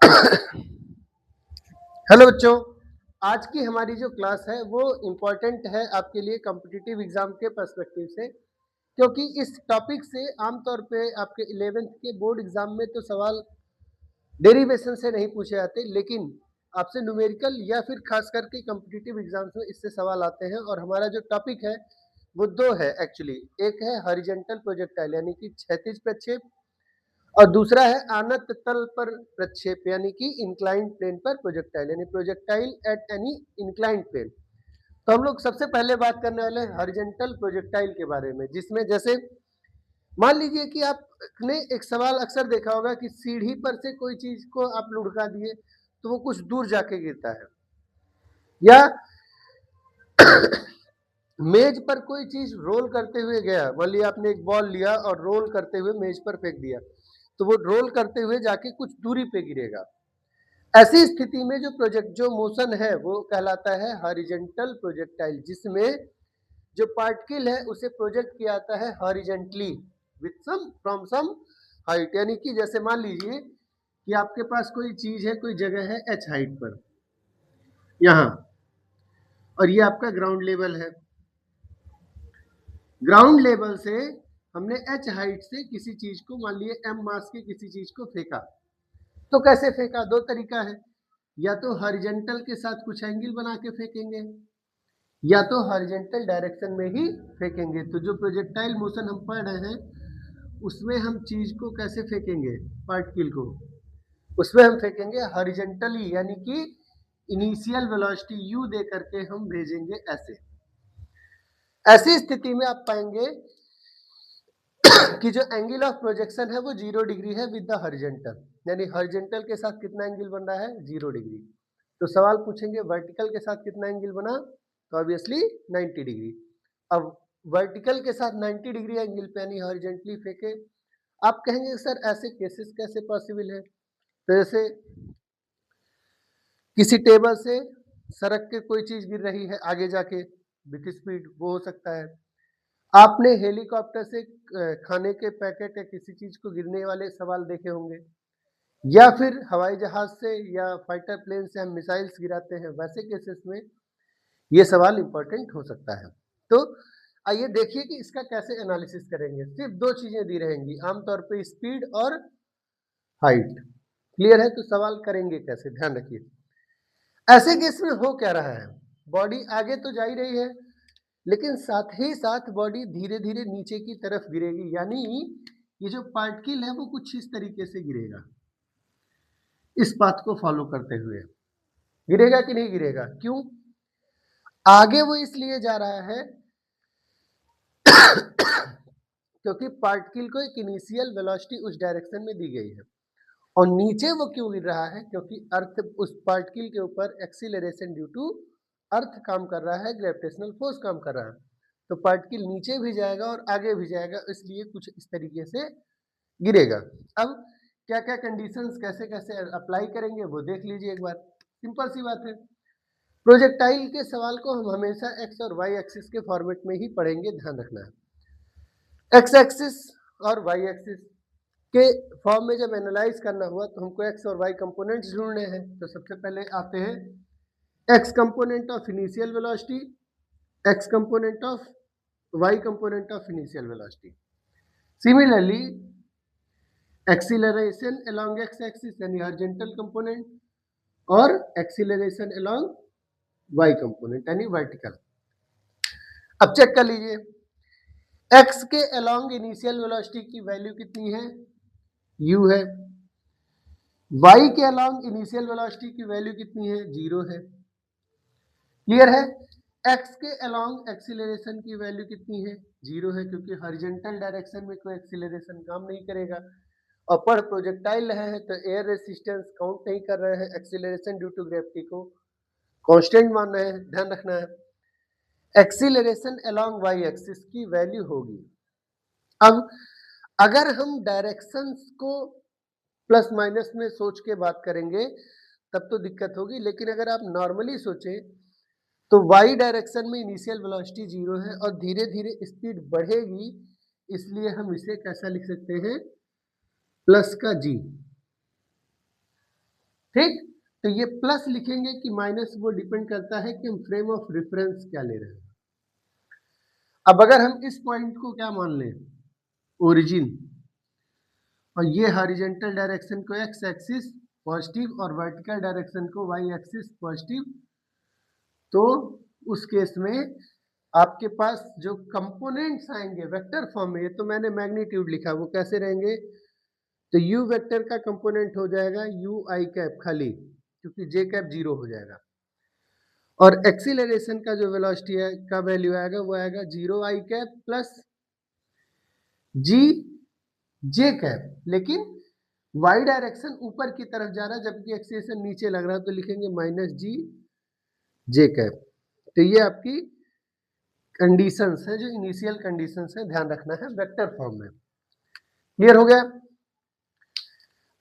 Hello बच्चों, आज की हमारी जो क्लास है वो इम्पोर्टेंट है आपके लिए कॉम्पिटिटिव एग्जाम के पर्सपेक्टिव से, क्योंकि इस टॉपिक से आमतौर पे आपके 11th के बोर्ड एग्जाम में तो सवाल डेरिवेशन से नहीं पूछे जाते, लेकिन आपसे न्यूमेरिकल या फिर खास करके कॉम्पिटिटिव एग्जाम्स में इससे सवाल आते हैं। और हमारा जो टॉपिक है वो दो है एक्चुअली, एक है हॉरिजॉन्टल प्रोजेक्टाइल यानी कि क्षैतिज प्रक्षेप, और दूसरा है आनत तल पर प्रक्षेप यानी कि इंक्लाइंड प्लेन पर प्रोजेक्टाइल यानी projectile at any inclined plane. तो हम लोग सबसे पहले बात करने वाले हैं हॉरिजॉन्टल प्रोजेक्टाइल के बारे में, जिसमें जैसे मान लीजिए कि आपने एक सवाल अक्सर देखा होगा कि सीढ़ी पर से कोई चीज को आप लुढ़का दिए तो वो कुछ दूर जाके गिरता है, या मेज पर कोई चीज रोल करते हुए गया, मान लिया आपने एक बॉल लिया और रोल करते हुए मेज पर फेंक दिया, तो वो रोल करते हुए जाके कुछ दूरी पे गिरेगा। ऐसी स्थिति में जो मोशन है वो कहलाता है हॉरिजॉन्टल प्रोजेक्टाइल, जिसमें जो पार्टिकल है उसे प्रोजेक्ट किया जाता है horizontally with some from some height. यानी कि जैसे मान लीजिए कि आपके पास कोई चीज है, कोई जगह है h हाइट पर यहाँ, और ये आपका ग्राउंड लेवल है। ग्राउंड लेवल से हमने h हाइट से किसी चीज को, मान लिए m मास की किसी चीज को फेंका। तो कैसे फेंका? दो तरीका है, या तो हॉरिजॉन्टल के साथ कुछ एंगल बना के फेंकेंगे, या तो हॉरिजॉन्टल डायरेक्शन में ही फेंकेंगे। तो जो प्रोजेक्टाइल मोशन हम पढ़ रहे हैं उसमें हम चीज को कैसे फेंकेंगे, पार्टिकल को, उसमें हम फेंकेंगे हॉरिजॉन्टली, यानी कि इनिशियल वेलोसिटी u दे करके हम भेजेंगे ऐसे। ऐसी स्थिति में आप पाएंगे कि जो एंगल ऑफ प्रोजेक्शन है वो 0 डिग्री है विद द हॉरिजॉन्टल, यानी हॉरिजॉन्टल के साथ कितना एंगल बन रहा है, 0 डिग्री। तो सवाल पूछेंगे वर्टिकल के साथ कितना एंगल बना, तो ऑब्वियसली 90 डिग्री। अब वर्टिकल के साथ 90 डिग्री एंगल पे यानी हॉरिजॉन्टली फेंके। आप कहेंगे सर ऐसे केसेस कैसे पॉसिबल है? तो जैसे किसी टेबल से सड़क के कोई चीज गिर रही है आगे जाके विथ स्पीड, वो हो सकता है। आपने हेलीकॉप्टर से खाने के पैकेट या किसी चीज को गिरने वाले सवाल देखे होंगे, या फिर हवाई जहाज से या फाइटर प्लेन से हम मिसाइल्स गिराते हैं, वैसे केसेस में ये सवाल इंपॉर्टेंट हो सकता है। तो आइए देखिए कि इसका कैसे एनालिसिस करेंगे। सिर्फ दो चीजें दी रहेंगी आमतौर पे, स्पीड और हाइट। क्लियर है? तो सवाल करेंगे कैसे, ध्यान रखिए। ऐसे केस में हो क्या रहा है, बॉडी आगे तो जा ही रही है, लेकिन साथ ही साथ बॉडी धीरे धीरे नीचे की तरफ गिरेगी, यानी ये जो पार्टिकल है वो कुछ इस तरीके से गिरेगा, इस पाथ को फॉलो करते हुए गिरेगा कि नहीं गिरेगा? क्यों आगे वो इसलिए जा रहा है क्योंकि पार्टिकल को एक इनिशियल वेलोसिटी उस डायरेक्शन में दी गई है। और नीचे वो क्यों गिर रहा है? क्योंकि अर्थ उस पार्टिकल के ऊपर एक्सीलरेशन ड्यू टू अर्थ काम कर रहा है, ग्रेविटेशनल फोर्स काम कर रहा है। तो पार्टिकल नीचे भी जाएगा और आगे भी जाएगा, इसलिए कुछ इस तरीके से गिरेगा। अब क्या क्या कंडीशंस कैसे कैसे अप्लाई करेंगे वो देख लीजिए एक बार। सिंपल सी बात है, प्रोजेक्टाइल के सवाल को हम हमेशा एक्स और वाई एक्सिस के फॉर्मेट में ही पढ़ेंगे, ध्यान रखना है। एक्स एक्सिस और वाई एक्सिस के फॉर्म में जब एनालाइज करना हुआ तो हमको एक्स और वाई कंपोनेंट्स ढूंढने हैं। तो सबसे पहले आते हैं x component of initial velocity, x component of y component of initial velocity. Similarly acceleration along x axis यानी हॉरिजॉन्टल कंपोनेंट, और एक्सीलरेशन अलोंग वाई कंपोनेंट यानी वर्टिकल। अब चेक कर लीजिए, एक्स के अलोंग इनिशियल वेलोसिटी की वैल्यू कितनी है, u है। y के अलोंग इनिशियल वेलोसिटी की वैल्यू कितनी है, 0 है। क्लियर है? x के अलोंग एक्सीलरेशन की वैल्यू कितनी है, 0 है, क्योंकि हॉरिजॉन्टल डायरेक्शन में कोई एक्सीलरेशन काम नहीं करेगा। और पर प्रोजेक्टाइल रहे हैं तो एयर रेसिस्टेंस काउंट नहीं कर रहे हैं, एक्सीलरेशन ड्यू टू ग्रेविटी को कांस्टेंट मान रहे हैं, ध्यान रखना है। एक्सीलरेशन अलोंग वाई एक्सिस की वैल्यू होगी। अब अगर हम डायरेक्शंस को प्लस माइनस में सोच के बात करेंगे तब तो दिक्कत होगी, लेकिन अगर आप नॉर्मली सोचें तो वाई डायरेक्शन में इनिशियल वेलोसिटी 0 है और धीरे धीरे स्पीड बढ़ेगी, इसलिए हम इसे कैसा लिख सकते हैं, प्लस का g। ठीक। तो ये प्लस लिखेंगे कि माइनस, वो डिपेंड करता है कि हम फ्रेम ऑफ रेफरेंस क्या ले रहे हैं। अब अगर हम इस पॉइंट को क्या मान लें, ओरिजिन, और ये हॉरिजॉन्टल डायरेक्शन को एक्स एक्सिस पॉजिटिव और वर्टिकल डायरेक्शन को वाई एक्सिस पॉजिटिव, तो उस केस में आपके पास जो कंपोनेंट्स आएंगे वेक्टर फॉर्म में, ये तो मैंने मैग्नीट्यूड लिखा, वो कैसे रहेंगे, तो यू वेक्टर का कंपोनेंट हो जाएगा यू आई कैप खाली, क्योंकि जे कैप जीरो हो जाएगा, और एक्सीलरेशन का जो वेलोसिटी है का वैल्यू आएगा वो आएगा जीरो आई कैप प्लस जी जे कैप, लेकिन वाई डायरेक्शन ऊपर की तरफ जा रहा है जबकि एक्सीलरेशन नीचे लग रहा है, तो लिखेंगे माइनस जी जे कैप। तो ये आपकी कंडीशंस है, जो इनिशियल कंडीशंस है, ध्यान रखना है वेक्टर फॉर्म में। क्लियर हो गया।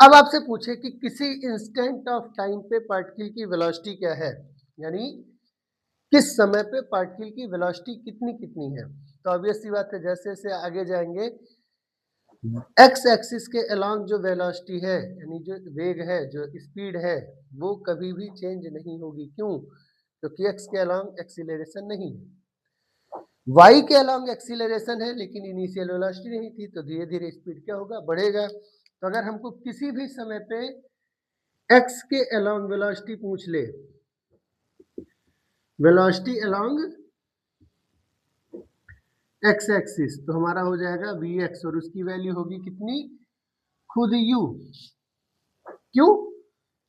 अब आपसे पूछे कि किसी इंस्टेंट ऑफ टाइम पे पार्टिकल की वेलोसिटी क्या है, यानी किस समय पे पार्टिकल की वेलोसिटी कितनी कितनी है, तो ऑब्वियस सी बात है जैसे जैसे आगे जाएंगे एक्स एक्सिस के अलोंग जो वेलोसिटी है, यानी जो वेग है, जो स्पीड है, वो कभी भी चेंज नहीं होगी। क्यों? क्योंकि एक्स के अलोंग एक्सीलरेशन नहीं है, वाई के अलोंग एक्सीलरेशन है लेकिन इनिशियल वेलोसिटी नहीं थी, तो धीरे धीरे स्पीड क्या होगा, बढ़ेगा। तो अगर हमको किसी भी समय पे एक्स के अलोंग वेलोसिटी पूछ ले, वेलोसिटी अलोंग एक्स एक्सिस, तो हमारा हो जाएगा वी एक्स, और उसकी वैल्यू होगी कितनी, खुद यू। क्यों?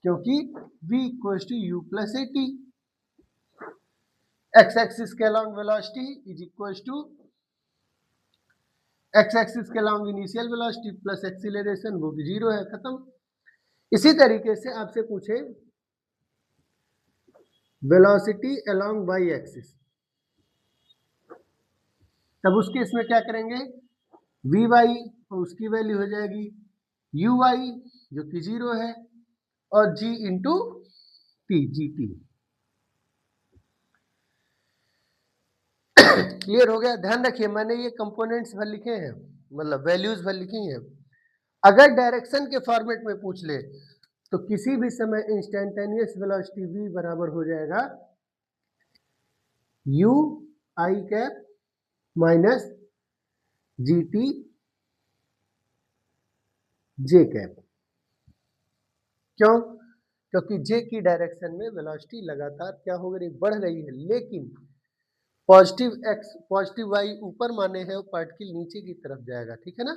क्योंकि v equals to u plus a t, x axis के along velocity is equals to x axis के along initial velocity plus acceleration, वो भी जीरो है, खत्म। इसी तरीके से आपसे पूछे वेलोसिटी अलोंग वाई एक्सिस, तब उसके इसमें क्या करेंगे, वी वाई, तो उसकी वैल्यू हो जाएगी यू वाई जो कि जीरो है, और g into t, g t. Clear हो गया। ध्यान रखिए मैंने ये कंपोनेंट्स भर लिखे हैं, मतलब वैल्यूज भर लिखी हैं। अगर डायरेक्शन के फॉर्मेट में पूछ ले तो किसी भी समय इंस्टेंटेनियस वेलोसिटी v बराबर हो जाएगा you I cap minus g T J cap. क्यों? क्योंकि जे की डायरेक्शन में वेलोसिटी लगातार क्या हो रही, बढ़ रही है, लेकिन पॉजिटिव एक्स पॉजिटिव वाई ऊपर माने हैं, पार्टिकल नीचे की तरफ जाएगा, ठीक है ना,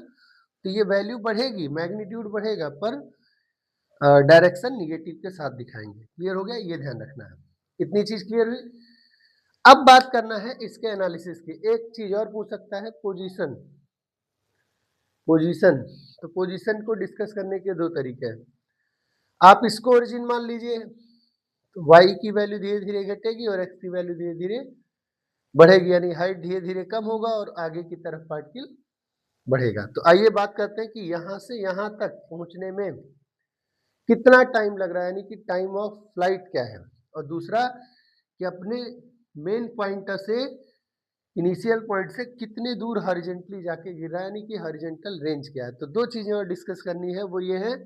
तो ये वैल्यू बढ़ेगी, मैग्नीट्यूड बढ़ेगा, पर डायरेक्शन निगेटिव के साथ दिखाएंगे। क्लियर हो गया, ये ध्यान रखना है। इतनी चीज क्लियर हुई। अब बात करना है इसके एनालिसिस की। एक चीज और पूछ सकता है, पोजीशन। पोजीशन, तो पोजीशन को डिस्कस करने के दो तरीके हैं। आप इसको ओरिजिन मान लीजिए, तो y की वैल्यू धीरे धीरे घटेगी और x की वैल्यू धीरे धीरे बढ़ेगी, यानी हाइट धीरे धीरे कम होगा और आगे की तरफ पार्टिकल बढ़ेगा। तो आइए बात करते हैं कि यहां से यहां तक पहुंचने में कितना टाइम लग रहा है, यानी कि टाइम ऑफ फ्लाइट क्या है, और दूसरा कि अपने मेन पॉइंट से इनिशियल पॉइंट से कितने दूर हॉरिजॉन्टली जाके गिर रहा है, यानी कि हॉरिजॉन्टल रेंज क्या है। तो दो चीजें और डिस्कस करनी है, वो ये है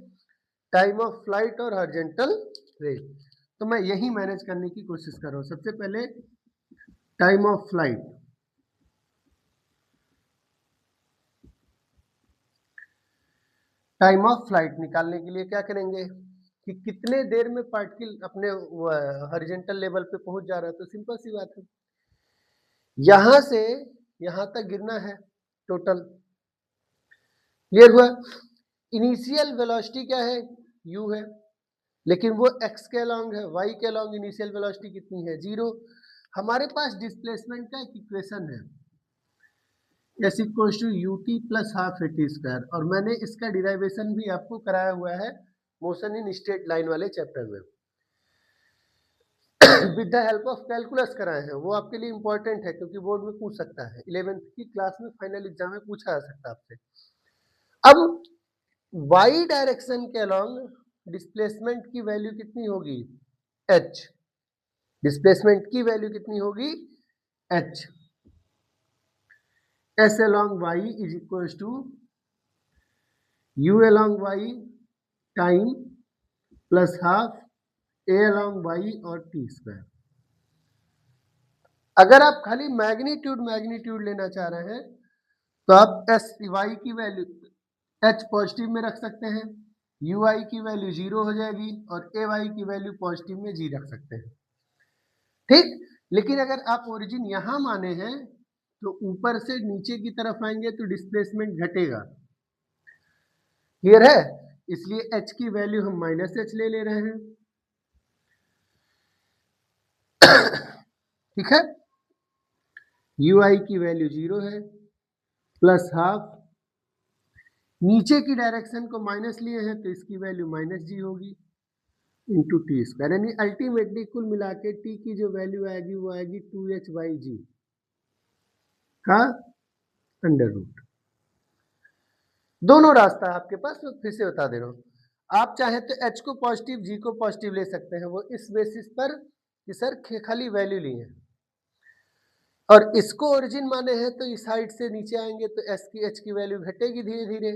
टाइम ऑफ फ्लाइट और हॉरिजॉन्टल रेंज। तो मैं यही मैनेज करने की कोशिश कर रहा हूं। सबसे पहले time of flight, time of flight निकालने के लिए क्या करेंगे कि कितने देर में पार्टिकल अपने हॉरिजॉन्टल लेवल पे पहुंच जा रहा है। तो सिंपल सी बात है, यहां से यहां तक गिरना है टोटल। क्लियर हुआ। इनिशियल वेलोसिटी क्या है, u है, लेकिन वो x के अलोंग है, y के अलोंग इनिशियल वेलोसिटी कितनी है, जीरो। हमारे पास डिस्प्लेसमेंट का एक इक्वेशन है, s equals to u t plus half a t square, और मैंने इसका डिराइवेशन भी आपको कराया हुआ है मोशन इन स्ट्रेट लाइन वाले चैप्टर में with the help of calculus कराए हैं। वो आपके लिए इंपॉर्टेंट है क्योंकि बोर्ड में पूछ सकता है, 11th की क्लास में फाइनल एग्जाम में पूछा जा सकता है आपसे। अब y डायरेक्शन के अलोंग डिस्प्लेसमेंट की वैल्यू कितनी होगी, h। डिस्प्लेसमेंट की वैल्यू कितनी होगी, h। s along y is equal to u along y time plus half a along y और टी स्क्वायर। अगर आप खाली मैग्नीट्यूड लेना चाह रहे हैं तो आप एस वाई की वैल्यू एच पॉजिटिव में रख सकते हैं, यू आई की वैल्यू 0 हो जाएगी और ए वाई की वैल्यू पॉजिटिव में जी रख सकते हैं, ठीक। लेकिन अगर आप ओरिजिन यहां माने हैं तो ऊपर से नीचे की तरफ आएंगे तो डिस्प्लेसमेंट घटेगा, क्लियर है। इसलिए h की वैल्यू हम -h ले रहे हैं, ठीक है। यू आई की वैल्यू 0 है प्लस हाफ, नीचे की डायरेक्शन को माइनस लिए हैं तो इसकी वैल्यू -g होगी इंटू टी स्क्वायर, यानी अल्टीमेटली कुल मिला के टी की जो वैल्यू आएगी वो आएगी 2h/g का अंडर रूट। दोनों रास्ता है आपके पास, मैं फिर से बता दे रहा हूँ। आप चाहे तो h को पॉजिटिव g को पॉजिटिव ले सकते हैं, वो इस बेसिस पर कि सर खाली वैल्यू ली है, और इसको ओरिजिन माने हैं तो इस साइड से नीचे आएंगे तो s की h की वैल्यू घटेगी धीरे धीरे,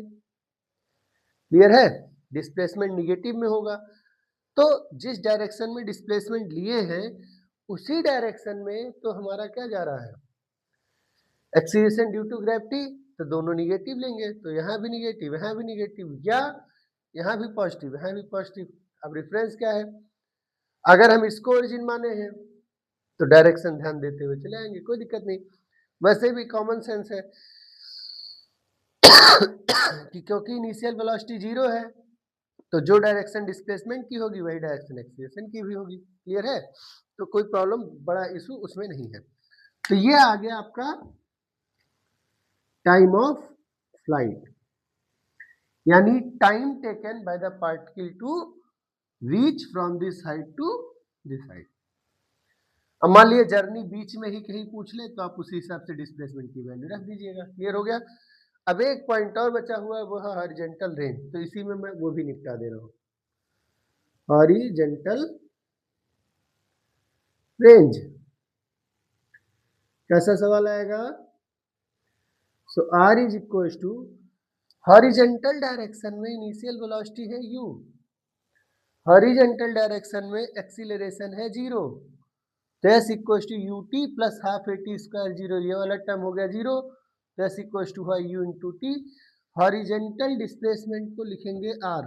क्लियर है। डिस्प्लेसमेंट निगेटिव में होगा, तो जिस डायरेक्शन में डिस्प्लेसमेंट लिए हैं उसी डायरेक्शन में तो हमारा क्या जा रहा है, एक्सीलरेशन ड्यू टू ग्रेविटी, तो दोनों निगेटिव लेंगे तो यहाँ भी निगेटिव यहाँ भी निगेटिव, या यहाँ भी पॉजिटिव यहाँ भी पॉजिटिव। अब रेफरेंस क्या है, अगर हम इसको ओरिजिन माने हैं तो डायरेक्शन ध्यान देते हुए चले आएंगे, कोई दिक्कत नहीं। वैसे भी कॉमन सेंस है कि क्योंकि इनिशियल वेलोसिटी 0 है तो जो डायरेक्शन डिस्प्लेसमेंट की होगी वही डायरेक्शन एक्सीलरेशन की भी होगी, क्लियर है। तो कोई प्रॉब्लम बड़ा इशू उसमें नहीं है। तो ये आ गया आपका टाइम ऑफ फ्लाइट, यानी time taken by the particle to reach from this side to this side. अब मान लिया जर्नी बीच में ही कहीं पूछ ले तो आप उसी हिसाब से डिस्प्लेसमेंट की वैल्यू रख दीजिएगा, क्लियर हो गया। अब एक पॉइंट और बचा हुआ है वो है हॉरिजॉन्टल रेंज, तो इसी में मैं वो भी निपटा दे रहा हूँ। हॉरिजॉन्टल रेंज कैसा सवाल आएगा, so r is equal to horizontal direction में इनिशियल वेलोसिटी है u, हॉरिजॉन्टल डायरेक्शन में एक्सीलरेशन है 0, तो s equal to u t plus half a t square 0, ये वाला टर्म हो गया 0, तो s इक्वल टू है u into t. Horizontal displacement को लिखेंगे r,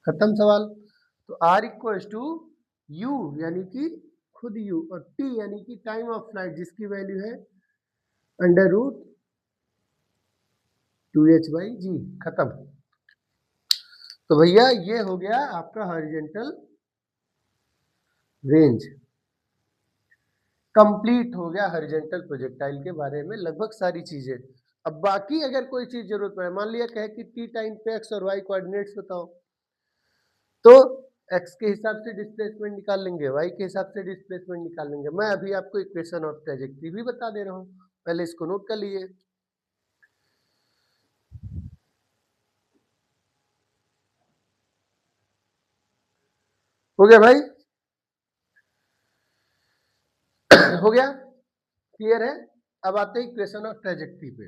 खत्म सवाल। तो r इक्वल टू u यानी कि खुद u और t यानी कि टाइम ऑफ फ्लाइट जिसकी वैल्यू है अंडर रूट 2h/g, खत्म। तो भैया ये हो गया आपका हॉरिजॉन्टल रेंज, कंप्लीट हो गया हॉरिजॉन्टल प्रोजेक्टाइल के बारे में लगभग सारी चीजें। अब बाकी अगर कोई चीज जरूरत पड़े, मान लिया कहे कि टी टाइम पे एक्स और वाई कोऑर्डिनेट्स बताओ, तो एक्स के हिसाब से डिस्प्लेसमेंट निकाल लेंगे, वाई के हिसाब से डिस्प्लेसमेंट निकाल लेंगे। मैं अभी आपको इक्वेशन ऑफ ट्रैजेक्टरी भी बता दे रहा हूँ, पहले इसको नोट कर लीजिए। हो गया भाई हो गया, क्लियर है। अब आते हैं इक्वेशन ऑफ ट्रैजेक्टरी पे।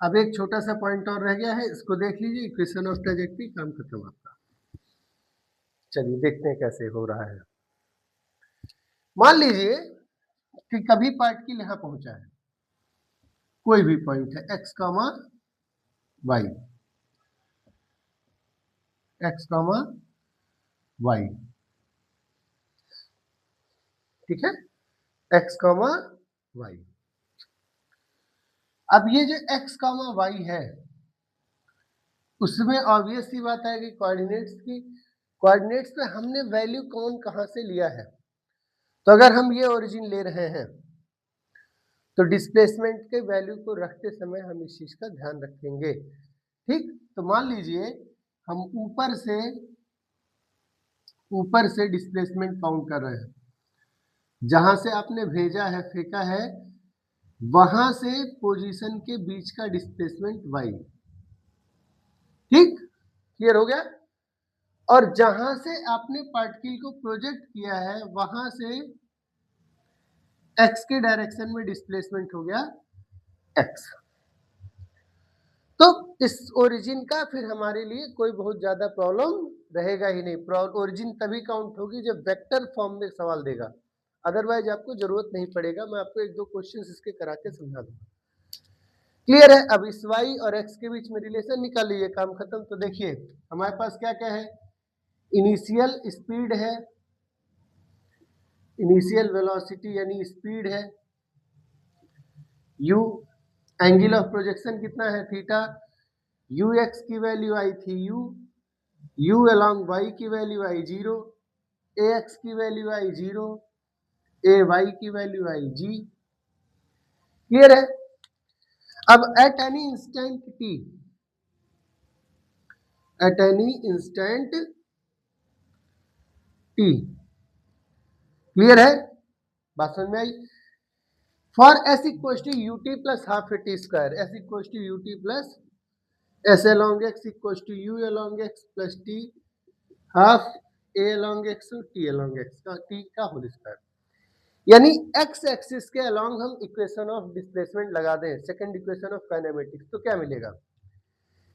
अब एक छोटा सा पॉइंट और रह गया है, इसको देख लीजिए, इक्वेशन ऑफ ट्रैजेक्टरी, काम खत्म आपका। चलिए देखते हैं कैसे हो रहा है। मान लीजिए कि कभी पार्टिकल यहां पहुंचा है, कोई भी पॉइंट है x comma y, x comma y, ठीक है, एक्स कामा वाई। अब ये जो एक्स कामा वाई है उसमें ऑब्वियस सी बात है कि कोऑर्डिनेट्स की, कोऑर्डिनेट्स पे हमने वैल्यू कौन कहां से लिया है, तो अगर हम ये ओरिजिन ले रहे हैं तो डिस्प्लेसमेंट के वैल्यू को रखते समय हम इस चीज का ध्यान रखेंगे, ठीक। तो मान लीजिए हम ऊपर से डिस्प्लेसमेंट काउंट कर रहे हैं, जहां से आपने भेजा है फेंका है वहां से पोजीशन के बीच का डिस्प्लेसमेंट y, ठीक, क्लियर हो गया। और जहां से आपने पार्टिकल को प्रोजेक्ट किया है वहां से एक्स के डायरेक्शन में डिस्प्लेसमेंट हो गया एक्स। तो इस ओरिजिन का फिर हमारे लिए कोई बहुत ज्यादा प्रॉब्लम रहेगा ही नहीं। ओरिजिन तभी काउंट होगी जब वेक्टर फॉर्म में सवाल देगा, अदरवाइज आपको जरूरत नहीं पड़ेगा। मैं आपको एक दो क्वेश्चंस इसके करा के समझा दूंगा। क्लियर है। अब इस y और x के बीच में रिलेशन निकाल लीजिए, काम खत्म। तो देखिए हमारे पास क्या क्या है, इनिशियल स्पीड है, इनिशियल वेलोसिटी यानी स्पीड है, u, एंगल ऑफ प्रोजेक्शन कितना है थीटा, ux की वैल्यू आई थी u अलोंग y की वैल्यू आई 0, ax की वैल्यू आई 0, ay की वैल्यू आई g। क्लियर है। अब at any instant t, at any instant t, clear है, बात समझ में आई। For s equal to u t plus half a t square, s equal to u t plus s along x equal to u along x plus t half a along x और t along x का t का whole square. यानी x axis के along हम equation of displacement लगा दें, second equation of kinematics, तो क्या मिलेगा,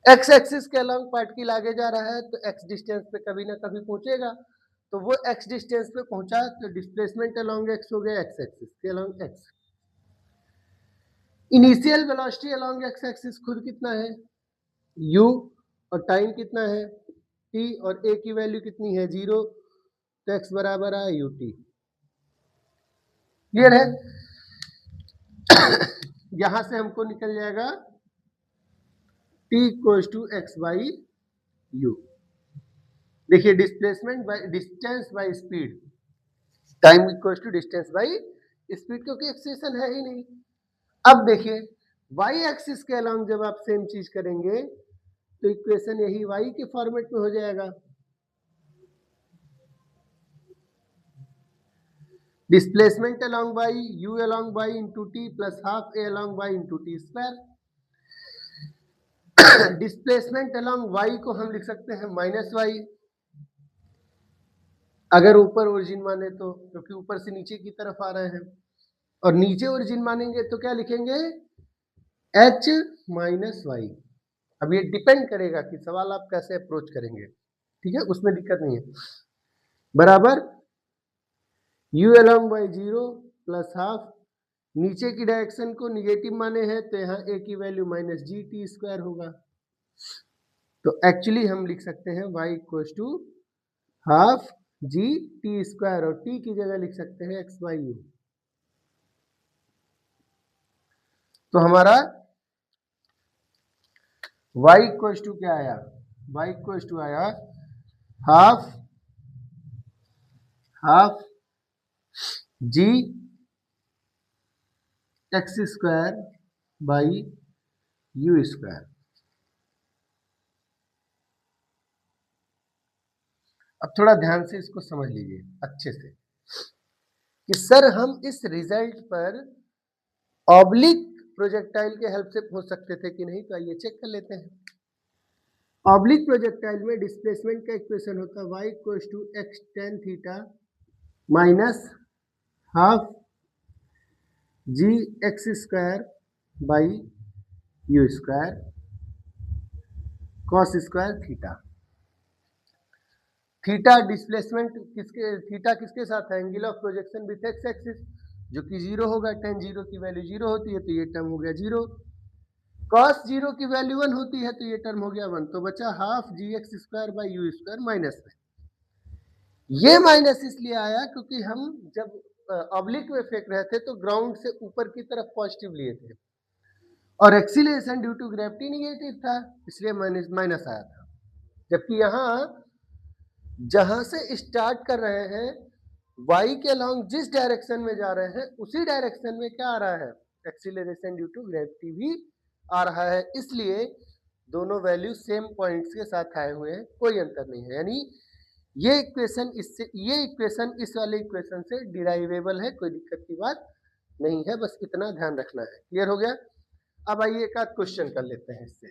एक्स एक्सिस के अलॉन्ग पार्टिकल आगे जा रहा है तो एक्स डिस्टेंस पे कभी ना कभी पहुंचेगा, तो वो एक्स डिस्टेंस पे पहुंचा तो डिस्प्लेसमेंट अलॉन्ग एक्स हो गया एक्स एक्सिस के along x. Initial velocity along x axis खुद कितना है u, और टाइम कितना है t, और a की वैल्यू कितनी है 0, तो x बराबर है ut। क्लियर है। यहां से हमको निकल जाएगा t equal to x by u. देखिए displacement by distance by speed, time equal to distance by speed, क्योंकि एक्सेशन है ही नहीं। अब देखिए y एक्सिस के अलॉन्ग जब आप सेम चीज करेंगे तो इक्वेशन यही y के फॉर्मेट में हो जाएगा, displacement along y u along y into t plus half a along y into t square. Displacement along y को हम लिख सकते हैं माइनस y, अगर ऊपर ओरिजिन माने तो, क्योंकि ऊपर से नीचे की तरफ आ रहे हैं, और नीचे ओरिजिन मानेंगे तो क्या लिखेंगे h माइनस वाई। अब ये डिपेंड करेगा कि सवाल आप कैसे अप्रोच करेंगे, ठीक है, उसमें दिक्कत नहीं है। बराबर u along y 0 plus half, नीचे की डायरेक्शन को निगेटिव माने हैं तो यहाँ a की value minus g t square होगा। तो एक्चुअली हम लिख सकते हैं y equal to half g t square, और t की जगह लिख सकते हैं एक्स बाई यू। तो हमारा y इक्वल टू क्या आया, y इक्वल टू आया half g x square by u square. अब थोड़ा ध्यान से इसको समझ लीजिए अच्छे से कि सर हम इस रिजल्ट पर ऑब्लिक प्रोजेक्टाइल के हेल्प से पहुंच सकते थे कि नहीं, तो आइए चेक कर लेते हैं। ऑब्लिक प्रोजेक्टाइल में डिस्प्लेसमेंट का इक्वेशन होता है y equal to x tan theta minus half g x square by u square cos square theta. Theta displacement किसके साथ है, angle of projection with x axis, जो कि 0 होगा, टेन 0 की वैल्यू 0 होती है तो ये टर्म हो गया 0, कॉस 0 की वैल्यू 1 होती है तो ये टर्म हो गया 1, तो बचा half g x square by u square minus में। ये माइनस इसलिए आया क्योंकि हम जब ऑब्लिक में फेंक रहे थे तो ग्राउंड से ऊपर की तरफ पॉजिटिव लिए थे और acceleration due to gravity negative था, इसलिए माइनस आया था। जबकि यहाँ जहां से स्टार्ट कर रहे हैं y के अलोंग जिस डायरेक्शन में जा रहे हैं उसी डायरेक्शन में क्या आ रहा है, एक्सीलरेशन ड्यू टू ग्रेविटी भी आ रहा है, इसलिए दोनों वैल्यू सेम पॉइंट्स के साथ आए हुए हैं, कोई अंतर नहीं है। यानी ये इक्वेशन इस वाले इक्वेशन से डिराइवेबल है, कोई दिक्कत की बात नहीं है, बस इतना ध्यान रखना है। क्लियर हो गया। अब आइए एक आध क्वेश्चन कर लेते हैं इससे।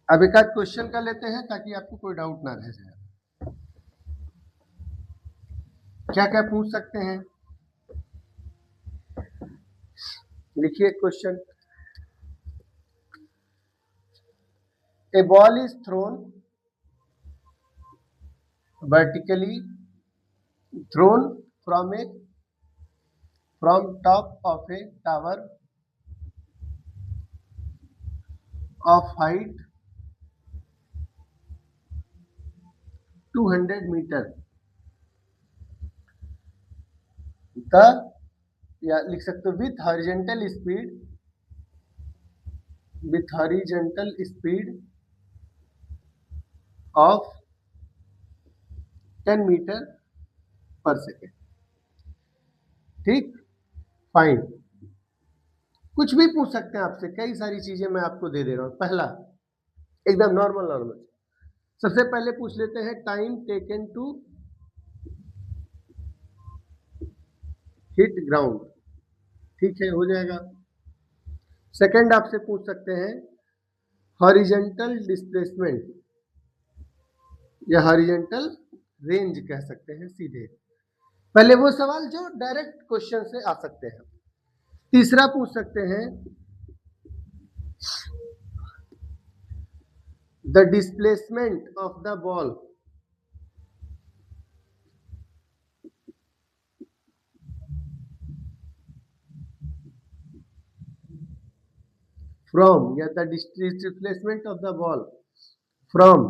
अब एक आध क्वेश्चन कर लेते हैं ताकि आपको कोई डाउट ना रह जाए। क्या क्या पूछ सकते हैं, लिखिए question. A ball is throne vertically, thrown from top of a tower of height 200 meter. The या लिख सकते हो with horizontal speed of 10 meter per second. ठीक, फाइन। कुछ भी पूछ सकते हैं आपसे, कई सारी चीजें मैं आपको दे रहा हूं। पहला एकदम नॉर्मल सबसे पहले पूछ लेते हैं time taken to hit ground. ठीक है, हो जाएगा। सेकंड आपसे पूछ सकते हैं हॉरिजॉन्टल डिस्प्लेसमेंट या हॉरिजॉन्टल रेंज कह सकते हैं सीधे। पहले वो सवाल जो डायरेक्ट क्वेश्चन से आ सकते हैं। तीसरा पूछ सकते हैं the displacement of the ball from या the displacement of the ball from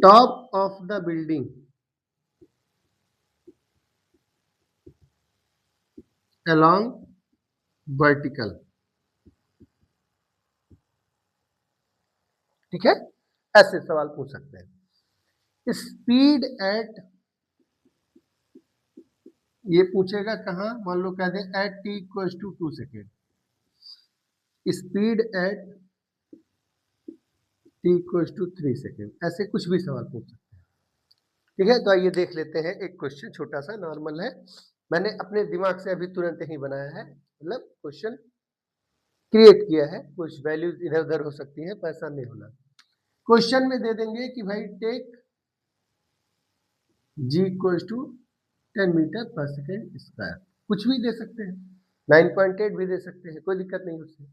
top of the building along vertical। ठीक है, ऐसे सवाल पूछ सकते हैं। स्पीड एट, ये पूछेगा कहां, मान लो कह दे at t equals to 2 second, speed at t equals to 3 second, ऐसे कुछ भी सवाल पूछ सकते हैं। ठीक है, तो आइए देख लेते हैं एक क्वेश्चन, छोटा सा नॉर्मल है, मैंने अपने दिमाग से अभी तुरंत ही बनाया है, मतलब क्वेश्चन क्रिएट किया है, कुछ वैल्यूज इधर उधर हो सकती है, पैसा नहीं होना। क्वेश्चन में दे देंगे कि भाई take g equals to 10 meter पर सेकेंड स्क्वायर, कुछ भी दे सकते हैं, 9.8 भी दे सकते हैं, कोई दिक्कत नहीं उससे।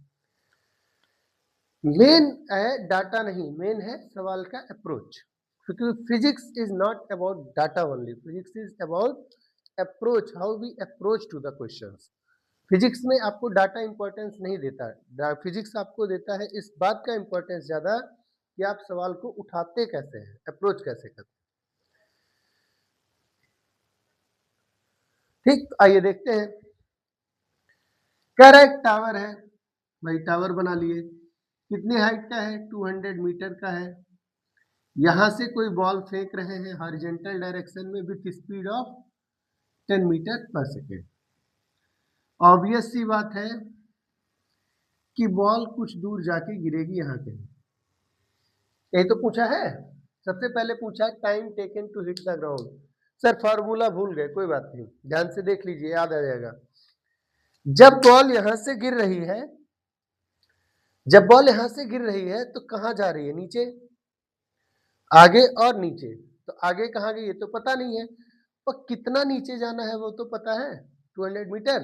मेन है डाटा नहीं, मेन है सवाल का अप्रोच, क्योंकि physics is not about data only, physics is about approach, how we approach to the questions. Physics में आपको डाटा इंपॉर्टेंस नहीं देता, फिजिक्स आपको देता है इस बात का इंपॉर्टेंस ज्यादा कि आप सवाल को उठाते कैसे हैं, अप्रोच कैसे करते हैं। ठीक, आइए देखते हैं। कह रहा है एक टावर है, भाई टावर बना लिए, कितने हाइट का है, 200 मीटर का है, यहां से कोई बॉल फेंक रहे हैं हॉरिजॉन्टल डायरेक्शन में विथ स्पीड ऑफ 10 मीटर पर सेकेंड। ऑब्वियस सी बात है कि बॉल कुछ दूर जाके गिरेगी यहाँ कहीं, यही तो पूछा है। सबसे पहले पूछा है time taken to hit the ground. Sir formula भूल गए, कोई बात नहीं, ध्यान से देख लीजिए, याद आ जाएगा। जब बॉल यहां से गिर रही है, जब बॉल यहां से गिर रही है तो कहां जा रही है, नीचे, आगे और नीचे। तो आगे कहां गई ये तो पता नहीं है, और कितना नीचे जाना है वो तो पता है, 200 मीटर।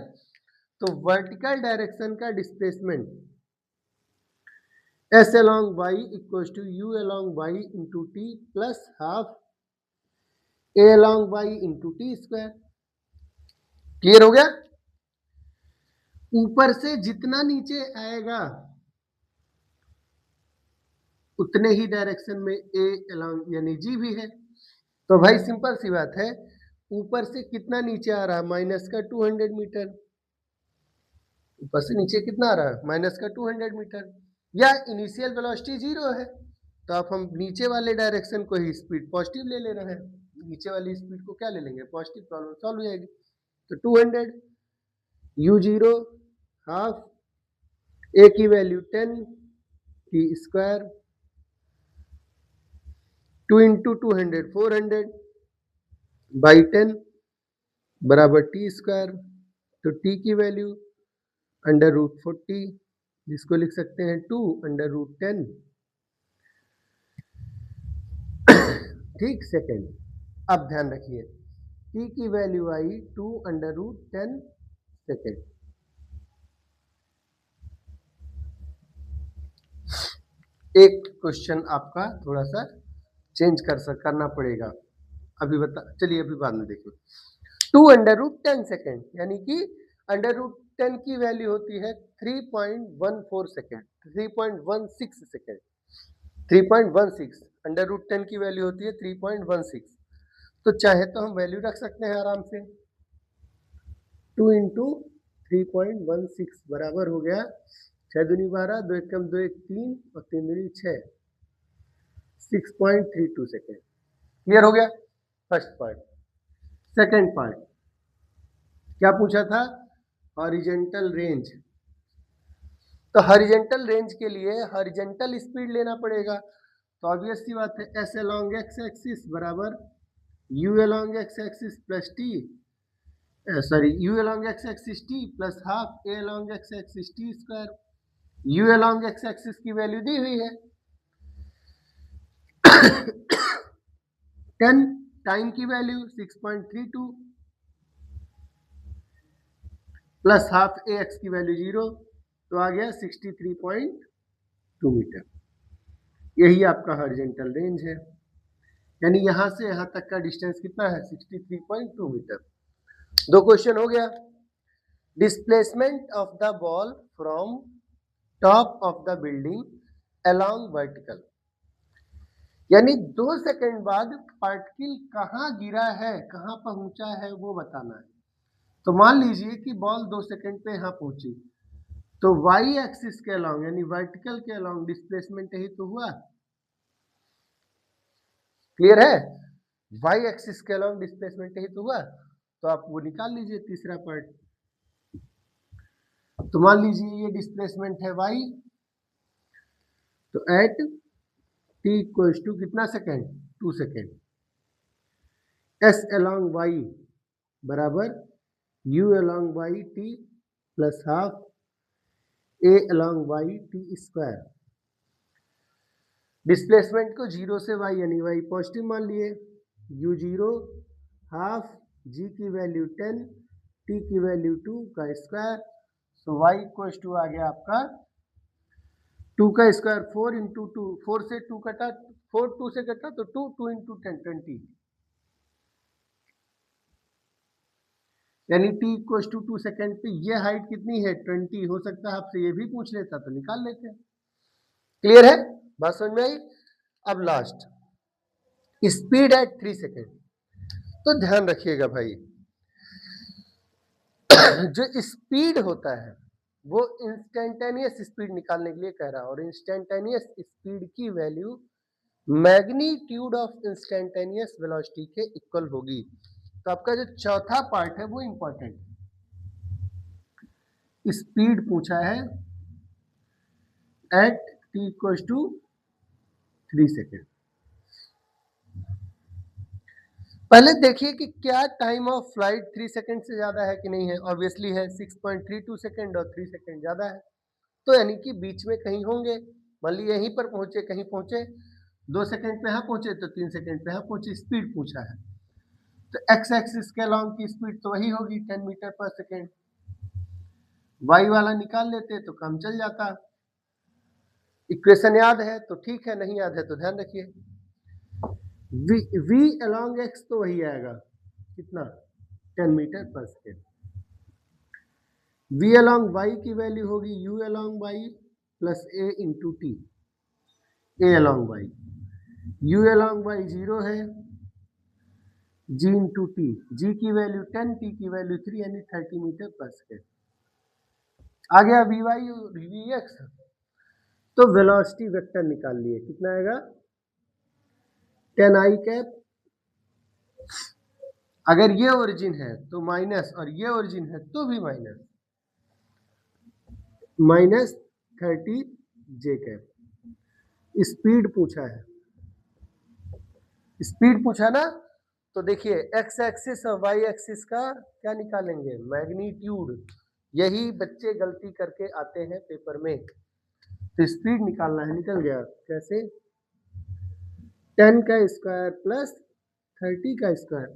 तो वर्टिकल डायरेक्शन का displacement s along y equals to u along y into t plus half a along y into t square. Clear हो गया। ऊपर से जितना नीचे आएगा उतने ही डायरेक्शन में a along यानी g भी है। तो भाई सिंपल सी बात है, ऊपर से कितना नीचे आ रहा है, माइनस का 200 मीटर, ऊपर से नीचे कितना आ रहा है, माइनस का 200 मीटर, या इनिशियल वेलोसिटी 0 है, तो आप हम नीचे वाले डायरेक्शन को ही स्पीड पॉजिटिव ले रहे हैं, नीचे वाली स्पीड को क्या ले लेंगे, पॉजिटिव, प्रॉब्लम सॉल्व हो जाएगी। तो 200 u0 हाफ a की वैल्यू 10 की स्क्वायर 2 इंटू 200 400 बाई 10 बराबर टी स्क्वायर। तो टी की वैल्यू अंडर रूट 40, जिसको लिख सकते हैं 2 अंडर रूट 10 ठीक सेकेंड। अब ध्यान रखिए t की वैल्यू आई 2√10 सेकेंड। एक क्वेश्चन आपका थोड़ा सा चेंज करना पड़ेगा, अभी बता, चलिए अभी बाद में देखिए। 2√10 सेकेंड यानी कि √10 की वैल्यू होती है 3.14 सेकेंड, 3.16 सेकेंड, 3.16। √10 की वैल्यू होती है 3.16। तो चाहे तो हम वैल्यू रख सकते हैं आराम से, 2 इंटू 3.16 बराबर हो गया 6 दूनी 12, 2 एकम 2 एक 3 और 3 दूनी 6, 6.32 सेकेंड। क्लियर हो गया फर्स्ट पार्ट। सेकेंड पार्ट क्या पूछा था? Horizontal range. तो हॉरिजेंटल रेंज के लिए हॉरिजेंटल स्पीड लेना पड़ेगा। तो ऑब्वियस सी बात है एस अलोंग एक्स एक्सिस बराबर you along x axis plus T, sorry you along x axis T plus half a along x axis T square. You along x axis की value दी हुई है 10, time की value 6.32 plus half ए x की value 0, तो आ गया 63.2 metre. यही आपका horizontal range है, यानी यहां से यहां तक का डिस्टेंस कितना है? 63.2 मीटर। दो क्वेश्चन हो गया। Displacement of the ball from top of the building along vertical, यानी 2 सेकंड बाद पार्टिकल कहां गिरा है, कहां पहुंचा है वो बताना है। तो मान लीजिए कि बॉल 2 सेकंड पे यहां पहुंची, तो वाई एक्सिस के अलोंग यानी वर्टिकल के अलोंग डिस्प्लेसमेंट ही तो हुआ। क्लियर है? वाई एक्सिस के अलोंग डिस्प्लेसमेंट ही तो हुआ। तो आप वो निकाल लीजिए तीसरा पार्ट। तो मान लीजिए ये डिस्प्लेसमेंट है y, तो एट t इक्वल्स टू कितना second? 2 second. s along y बराबर u along y t plus half a along y t square. Displacement को 0 से y यानी y पॉजिटिव मान लिए, u 0 हाफ g की वैल्यू 10 t की वैल्यू 2 का स्क्वायर। तो y इक्वल्स टू आ गया आपका 2 का स्क्वायर 4 इंटू 2, 4 से 2 कटा, 4 2 से कटा तो 2, 2 इंटू 10 20, यानी t इक्वल्स टू 2 सेकेंड पे ये हाइट कितनी है? 20। हो सकता है आपसे ये भी पूछ लेता तो निकाल लेते। क्लियर है? बात समझ में आई? अब लास्ट स्पीड एट 3 सेकेंड। तो ध्यान रखिएगा भाई जो स्पीड होता है वो इंस्टेंटेनियस स्पीड निकालने के लिए कह रहा है, और इंस्टेंटेनियस स्पीड की value magnitude of instantaneous velocity के इक्वल होगी। तो आपका जो चौथा पार्ट है वो इंपॉर्टेंट है। स्पीड पूछा है at t equal to 3 second. पहले देखिए कि क्या टाइम ऑफ फ्लाइट 3 सेकेंड से ज्यादा है कि नहीं है। ऑब्वियसली है 6.32 सेकेंड और 3 सेकेंड ज्यादा है, तो यानी कि बीच में कहीं होंगे। मान लीजिए यहीं पर पहुंचे, कहीं पहुंचे 2 सेकेंड पे यहाँ पहुंचे तो 3 सेकेंड पे यहाँ पहुंचे। स्पीड पूछा है तो एक्स एक्सिस के अलोंग की स्पीड तो वही होगी 10 मीटर पर सेकेंड। वाई वाला निकाल लेते तो काम चल जाता। इक्वेशन याद है तो ठीक है, नहीं याद है तो ध्यान रखिए। v अलोंग x तो वही आएगा कितना? 10 मीटर पर सेकेंड। v अलोंग y की वैल्यू होगी u along y plus a into T. a along y, u along y 0 है, g इंटू टी, g की वैल्यू 10, t की वैल्यू 3 यानी 30 मीटर पर सेकेंड। आ गया vy और vx। तो वेलोसिटी वेक्टर निकाल लिए, कितना आएगा? 10 i कैप। अगर ये ओरिजिन है तो माइनस, और ये ओरिजिन है तो भी माइनस, -30 j कैप। स्पीड पूछा है, स्पीड पूछा ना, तो देखिए एक्स एक्सिस और वाई एक्सिस का क्या निकालेंगे? मैग्नीट्यूड। यही बच्चे गलती करके आते हैं पेपर में। तो स्पीड निकालना है, निकल गया कैसे? 10 का स्क्वायर प्लस 30 का स्क्वायर,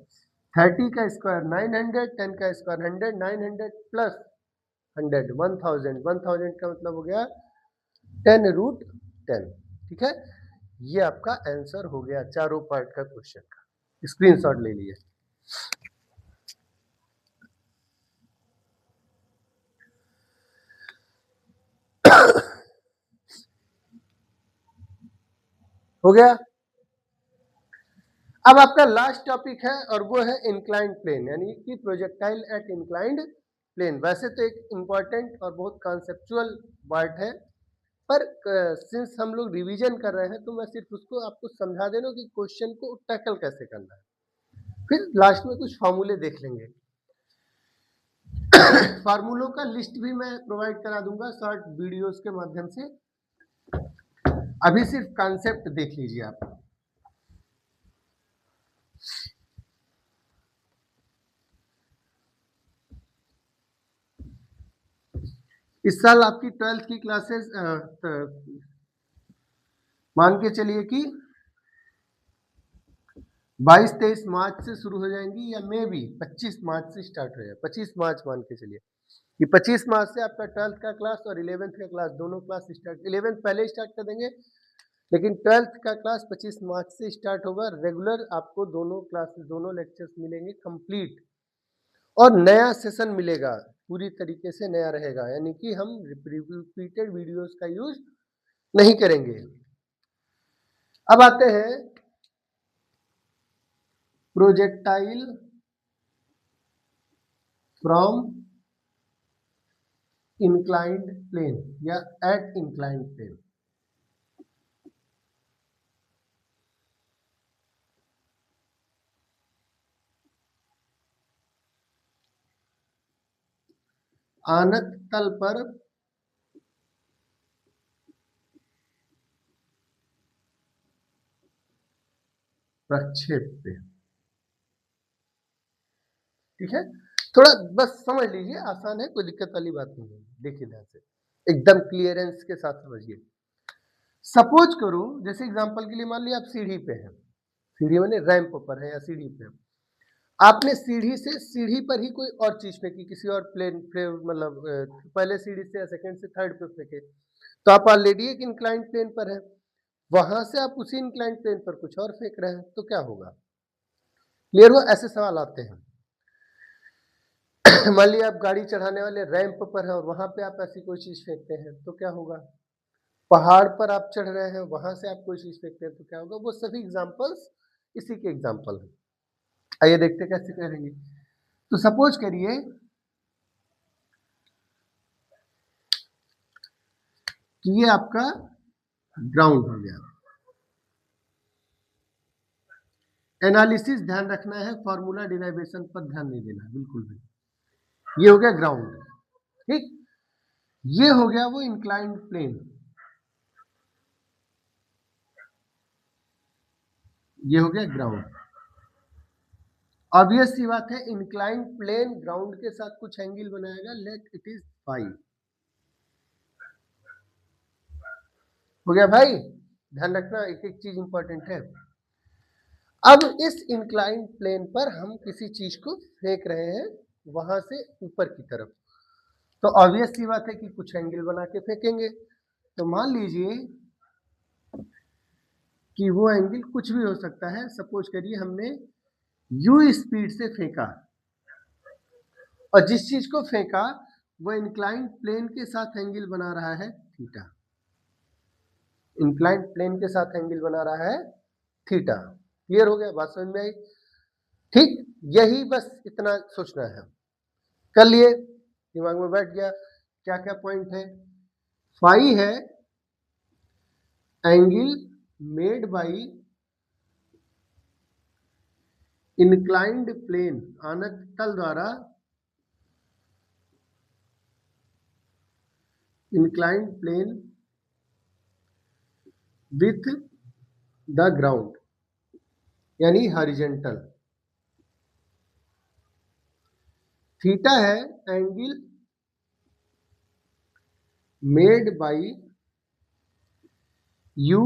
30 का स्क्वायर 900, 10 का स्क्वायर 100, 900 प्लस 100 1000, 1000 का मतलब हो गया 10√10। ठीक है, ये आपका आंसर हो गया चारों पार्ट का क्वेश्चन का। स्क्रीनशॉट ले लिए। हो गया। अब आपका लास्ट टॉपिक है और वो है इंक्लाइंड प्लेन, यानी कि प्रोजेक्टाइल एट इंक्लाइंड प्लेन। वैसे तो एक इंपॉर्टेंट और बहुत कॉन्सेप्चुअल वर्ड है, पर सिंस हम लोग रिवीजन कर रहे हैं तो मैं सिर्फ उसको आपको समझा दे रहा हूँ कि क्वेश्चन को टैकल कैसे करना है। फिर लास्ट में कुछ फॉर्मूले देख लेंगे। फार्मूलों का लिस्ट भी मैं प्रोवाइड करा दूंगा शॉर्ट वीडियोस के माध्यम से। अभी सिर्फ कॉन्सेप्ट देख लीजिए आप। इस साल आपकी 12th की क्लासेस मान के चलिए कि 22-23 मार्च से शुरू हो जाएंगी, या मे भी 25 मार्च से स्टार्ट हो जाए। 25 मार्च मान के चलिए कि 25 मार्च से आपका 12th का क्लास और 11th का क्लास दोनों क्लास स्टार्ट। 11th पहले स्टार्ट कर देंगे, लेकिन 12th का क्लास 25 मार्च से स्टार्ट होगा। रेगुलर आपको दोनों क्लासेस, दोनों लेक्चर्स मिलेंगे कंप्लीट, और नया सेशन मिलेगा, पूरी तरीके से नया रहेगा, यानी कि हम रिपीटेड वीडियोस का यूज नहीं करेंगे। अब आते हैं प्रोजेक्टाइल फ्रॉम इंक्लाइंड प्लेन या एट इंक्लाइंड प्लेन। आनत तल पर प्रक्षेप्य। ठीक है, थोड़ा बस समझ लीजिए, आसान है, कोई दिक्कत वाली बात नहीं है। देखिए ध्यान से, एकदम क्लियरेंस के साथ समझिए। सपोज करो, जैसे एग्जांपल के लिए मान लिया आप सीढ़ी पे हैं, सीढ़ी माने रैंप पर है या सीढ़ी पे, आपने सीढ़ी से सीढ़ी पर ही कोई और चीज फेंकी, किसी और प्लेन पे, मतलब पहले सीढ़ी से या सेकंड से थर्ड पे फेंके, तो आप ऑलरेडी एक इंक्लाइंड प्लेन पर है, वहां से आप उसी इंक्लाइंड प्लेन पर कुछ और फेंक रहे हैं, तो क्या होगा? क्लियर हुआ? ऐसे सवाल आते हैं। मान लिया आप गाड़ी चढ़ाने वाले रैंप पर हैं और वहां पे आप ऐसी कोई चीज फेंकते हैं, तो क्या होगा? पहाड़ पर आप चढ़ रहे हैं, वहां से आप कोई चीज फेंकते हैं, तो क्या होगा? वो सभी एग्जांपल्स इसी के एग्जांपल हैं। आइए देखते हैं कैसे करेंगे। तो सपोज करिए कि ये आपका ग्राउंड हो गया। एनालिसिस ध्यान रखना है, फॉर्मूला डिराइवेशन पर ध्यान नहीं देना बिल्कुल भी। ये हो गया ग्राउंड। ठीक, ये हो गया वो इंक्लाइंड प्लेन, ये हो गया ग्राउंड। ऑब्वियस सी बात है, इंक्लाइंड प्लेन ग्राउंड के साथ कुछ एंगल बनाएगा, लेट इट इज फाई। हो गया भाई, ध्यान रखना, एक एक चीज इंपॉर्टेंट है। अब इस इंक्लाइंड प्लेन पर हम किसी चीज को फेंक रहे हैं वहां से ऊपर की तरफ, तो ऑब्वियस सी बात है कि कुछ एंगल बना के फेंकेंगे। तो मान लीजिए कि वो एंगल कुछ भी हो सकता है। सपोज करिए हमने u स्पीड से फेंका, और जिस चीज को फेंका वो इंक्लाइंड प्लेन के साथ एंगल बना रहा है थीटा, इंक्लाइंड प्लेन के साथ एंगल बना रहा है थीटा। क्लियर हो गया? बात समझ में आई? ठीक, यही बस इतना सोचना है। कर लिए, दिमाग में बैठ गया। क्या क्या पॉइंट है? फाई है angle made by inclined plane, आनत तल द्वारा inclined plane with the ground, यानी हॉरिजॉन्टल। थीटा है angle made by u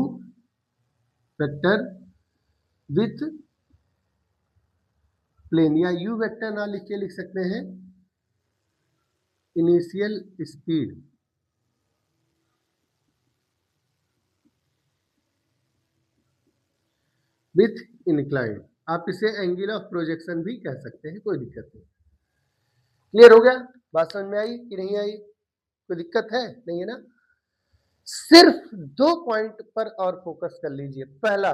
vector with plane, या यू वेक्टर ना लिख के लिख सकते हैं इनिशियल स्पीड विथ इंक्लाइन। आप इसे एंगल ऑफ प्रोजेक्शन भी कह सकते हैं, कोई दिक्कत नहीं। क्लियर हो गया? बात समझ में आई कि नहीं आई? कोई दिक्कत है? नहीं है ना? सिर्फ 2 पॉइंट पर और फोकस कर लीजिए। पहला,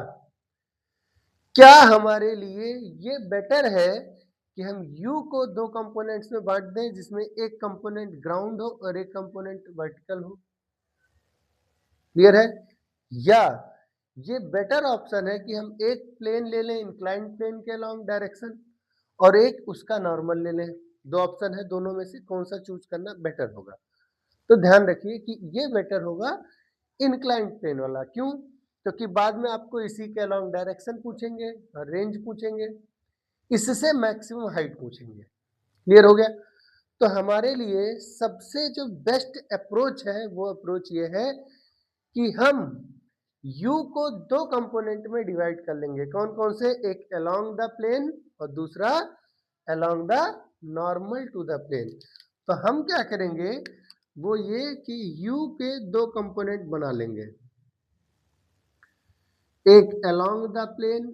क्या हमारे लिए ये बेटर है कि हम U को 2 कंपोनेंट्स में बांट दें, जिसमें एक कंपोनेंट ग्राउंड हो और एक कंपोनेंट वर्टिकल हो? क्लियर है? या ये बेटर ऑप्शन है कि हम एक प्लेन ले लें इंक्लाइंड प्लेन के अलोंग डायरेक्शन और एक उसका नॉर्मल ले लें। 2 ऑप्शन है, दोनों में से कौन सा चूज करना बेटर होगा? तो ध्यान रखिए कि ये बेटर होगा इंक्लाइंड प्लेन वाला। क्यों? क्योंकि बाद में आपको इसी के अलोंग डायरेक्शन पूछेंगे और रेंज पूछेंगे, इससे मैक्सिमम हाइट पूछेंगे। क्लियर हो गया? तो हमारे लिए सबसे जो बेस्ट अप्रोच है वो अप्रोच ये है कि हम U को 2 कंपोनेंट में डिवाइड कर लेंगे। कौन कौन से? एक अलोंग द प्लेन और दूसरा along the normal to the plane. तो हम क्या करेंगे वो ये कि U के 2 कंपोनेंट बना लेंगे, एक अलोंग द प्लेन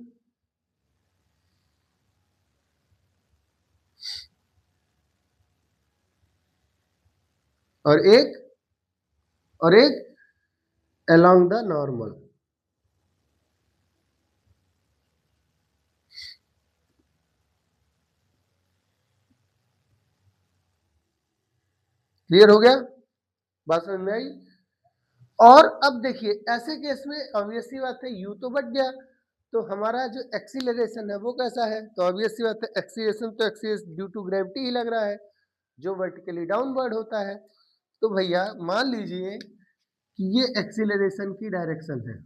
और एक अलोंग द नॉर्मल। क्लियर हो गया? बात समझ में आई? और अब देखिए ऐसे केस में ऑब्वियस सी बात है U तो बढ़ गया, तो हमारा जो एक्सीलरेशन है वो कैसा है? तो ऑब्वियस सी बात है एक्सीलरेशन तो एक्सीलरेशन ड्यू टू ग्रेविटी ही लग रहा है, जो वर्टिकली डाउनवर्ड होता है। तो भैया मान लीजिए कि ये एक्सीलरेशन की डायरेक्शन है,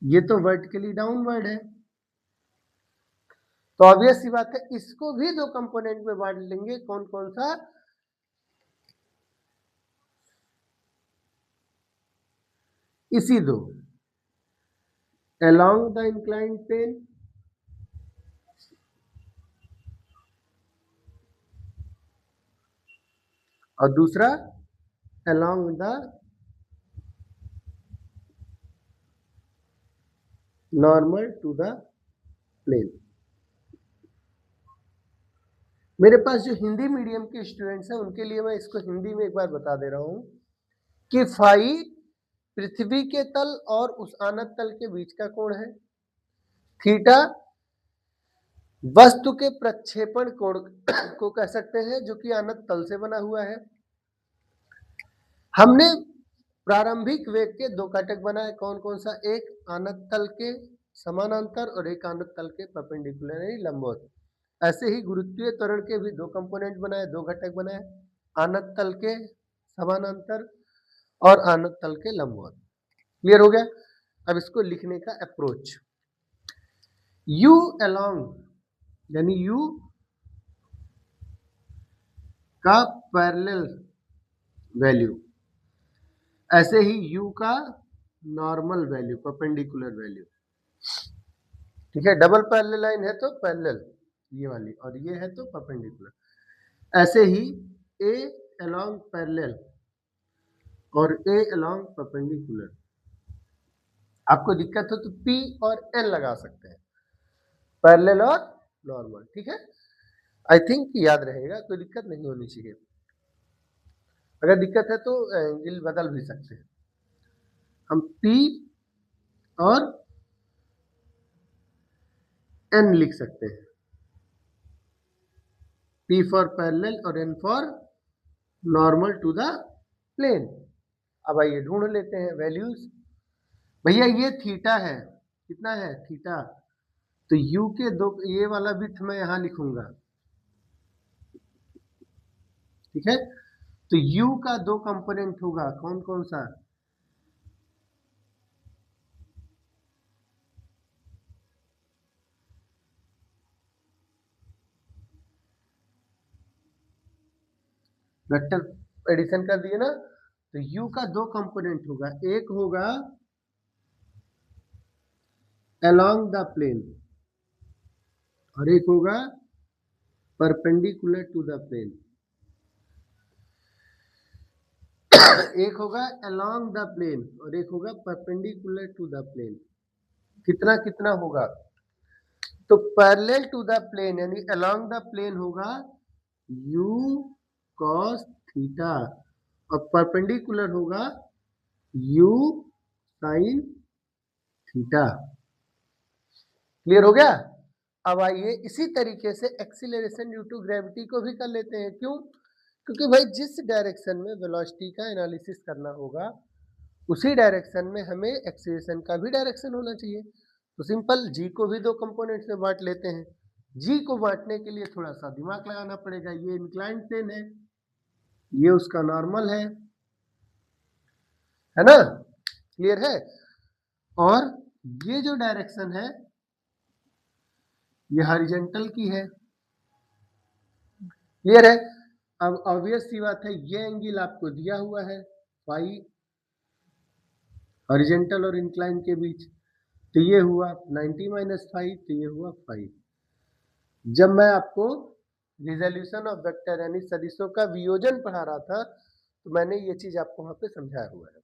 ये तो वर्टिकली डाउनवर्ड है, तो ऑब्वियस सी बात है इसको भी 2 कंपोनेंट में बांट लेंगे। कौन कौन सा? इसी 2, along the inclined plane और दूसरा along the normal to the plane। मेरे पास जो हिंदी मीडियम के स्टूडेंट्स हैं उनके लिए मैं इसको हिंदी में एक बार बता दे रहा हूं कि फाई पृथ्वी के तल और उस आनत तल के बीच का कोण है, थीटा वस्तु के प्रक्षेपण कोण को कह सकते हैं जो कि आनत तल से बना हुआ है। हमने प्रारंभिक वेग के 2 घटक बनाए, कौन कौन सा? एक आनत तल के समानांतर और एक आनत तल के परपेंडिकुलर यानी लंबवत। ऐसे ही गुरुत्वीय त्वरण के भी 2 कंपोनेंट बनाए, 2 घटक बनाए, आनत तल के समानांतर और आनत तल के लंबवत। क्लियर हो गया? अब इसको लिखने का अप्रोच, U अलोंग यानी U का पैरेलल वैल्यू, ऐसे ही U का नॉर्मल वैल्यू, परपेंडिकुलर वैल्यू। ठीक है, डबल पैरेलल लाइन है तो पैरेलल ये वाली, और ये है तो परपेंडिकुलर। ऐसे ही A अलोंग पैरेलल और A अलोंग परपेंडिकुलर। आपको दिक्कत हो तो P और N लगा सकते हैं, पैरेलल और नॉर्मल। ठीक है, आई थिंक याद रहेगा, कोई दिक्कत नहीं होनी चाहिए। अगर दिक्कत है तो एंगल बदल भी सकते हैं। हम P और N लिख सकते हैं, P फॉर पैरेलल और N for normal to the plane. अब आइए ढूंढ लेते हैं वैल्यूज। भैया ये थीटा है, कितना है? थीटा। तो U के 2, ये वाला विड्थ मैं यहां लिखूंगा। ठीक है, तो U का 2 कंपोनेंट होगा, कौन कौन सा? वेक्टर एडिशन कर दिए ना, तो U का 2 कंपोनेंट होगा, एक होगा along the plane और एक होगा perpendicular to the plane, एक होगा along the plane और एक होगा perpendicular to the plane। कितना कितना होगा? तो पैरेलल टू द प्लेन यानी along the plane होगा u cos थीटा और परपेंडिकुलर होगा u sin थीटा। क्लियर हो गया? अब आइए इसी तरीके से एक्सीलरेशन ड्यू टू ग्रेविटी को भी कर लेते हैं। क्यों? क्योंकि भाई जिस डायरेक्शन में वेलोसिटी का एनालिसिस करना होगा उसी डायरेक्शन में हमें एक्सीलरेशन का भी डायरेक्शन होना चाहिए। तो सिंपल जी को भी दो कंपोनेंट्स में बांट लेते हैं। जी को बांटने के लिए थोड़ा सा दिमाग लगाना पड़ेगा। ये इंक्लाइंड प्लेन है, ये उसका नॉर्मल है ना? क्लियर है? और ये जो डायरेक्शन है ये हॉरिजॉन्टल की है। क्लियर है? अब ऑब्वियस सी बात है, ये एंगल आपको दिया हुआ है फाई हॉरिजॉन्टल और इंक्लाइन के बीच, तो ये हुआ 90 - 5, तो ये हुआ 5। जब मैं आपको रिजोल्यूशन ऑफ वेक्टर यानी सदिशों का वियोजन पढ़ा रहा था तो मैंने ये चीज आपको वहां पे समझाया हुआ है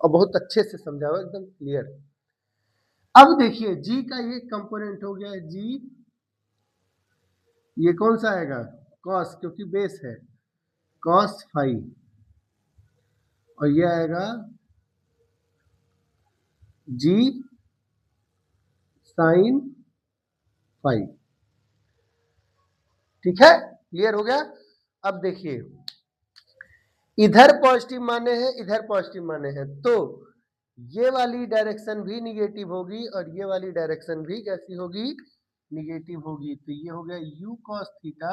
और बहुत अच्छे से समझाया हुआ, एकदम क्लियर। अब देखिए जी का ये कंपोनेंट हो गया जी, ये कौन सा आएगा? कॉस, क्योंकि बेस है कॉस 5, और ये आएगा जी साइन 5। ठीक है? क्लियर हो गया? अब देखिए इधर पॉजिटिव माने हैं, इधर पॉजिटिव माने हैं, तो ये वाली डायरेक्शन भी निगेटिव होगी और ये वाली डायरेक्शन भी कैसी होगी? निगेटिव होगी। तो ये हो गया u cos थीटा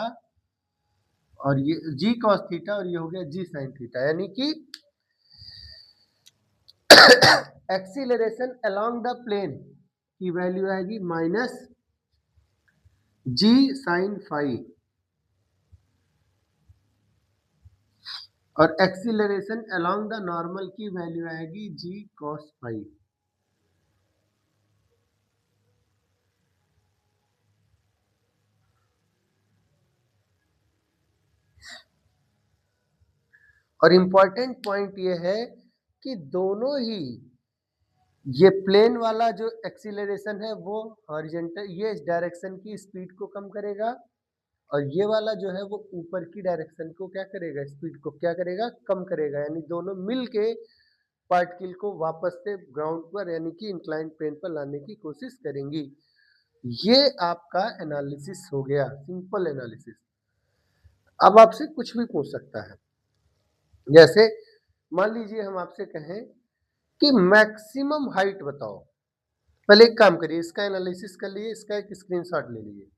और ये g cos थीटा और ये हो गया g sin थीटा, यानी कि एक्सीलरेशन अलोंग द प्लेन की वैल्यू आएगी माइनस g sin 5 और एक्सीलरेशन अलोंग द नॉर्मल की वैल्यू आएगी g cos 5। और इंपॉर्टेंट पॉइंट ये है कि दोनों ही, ये प्लेन वाला जो एक्सीलरेशन है वो हॉरिजॉन्टल, ये डायरेक्शन की स्पीड को कम करेगा और ये वाला जो है वो ऊपर की डायरेक्शन को क्या करेगा? स्पीड को क्या करेगा? कम करेगा। यानी दोनों मिलके पार्टिकल को वापस से ग्राउंड पर यानी कि इंक्लाइन प्लेन पर लाने की कोशिश करेंगी। ये आपका एनालिसिस हो गया, सिंपल एनालिसिस। अब आपसे कुछ भी पूछ सकता है, जैसे मान लीजिए हम आपसे कहें कि मैक्सिमम हाइट बताओ। पहले एक काम करिए, इसका एनालिसिस कर लिए, इसका एक स्क्रीनशॉट ले लीजिए।